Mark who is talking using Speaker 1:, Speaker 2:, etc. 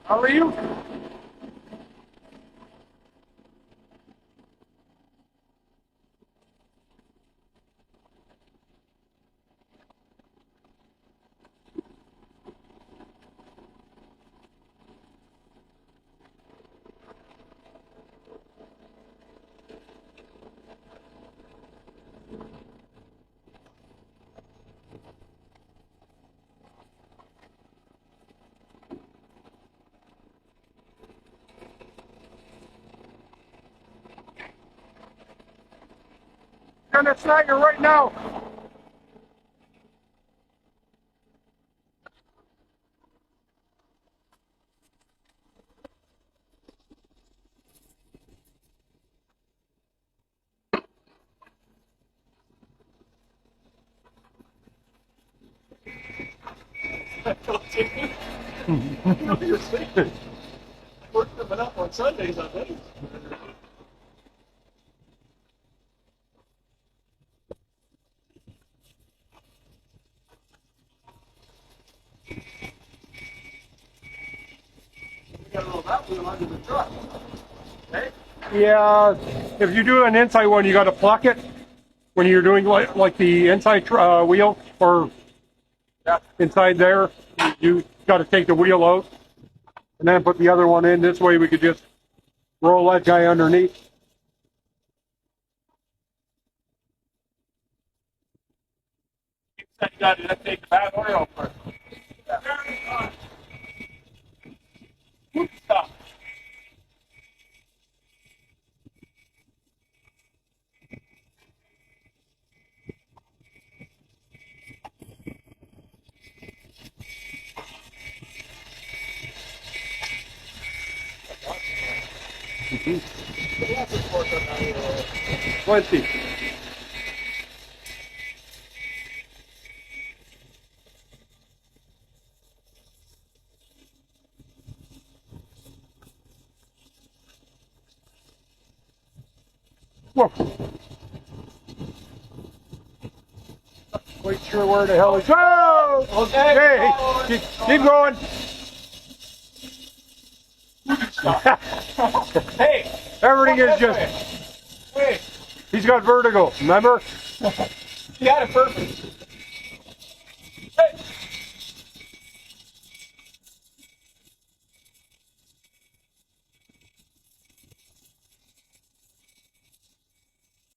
Speaker 1: How are you? Turn that snagger right now.
Speaker 2: You know, you're sleeping. I work them up on Sundays, I think. We got a little that wheel under the truck. Hey?
Speaker 1: Yeah, if you do an inside one, you got to pluck it when you're doing like the inside wheel or inside there. You got to take the wheel out and then put the other one in. This way we could just roll that guy underneath.
Speaker 2: You said you got to take the bad oil first. Stop.
Speaker 1: Plenty. Whoa. Quite sure where the hell he's. Whoa!
Speaker 2: Okay.
Speaker 1: Hey, keep going.
Speaker 2: Hey!
Speaker 1: Everything is
Speaker 2: Walk that
Speaker 1: just.
Speaker 2: way. Hey!
Speaker 1: He's got vertigo. Remember?
Speaker 2: You had it perfect.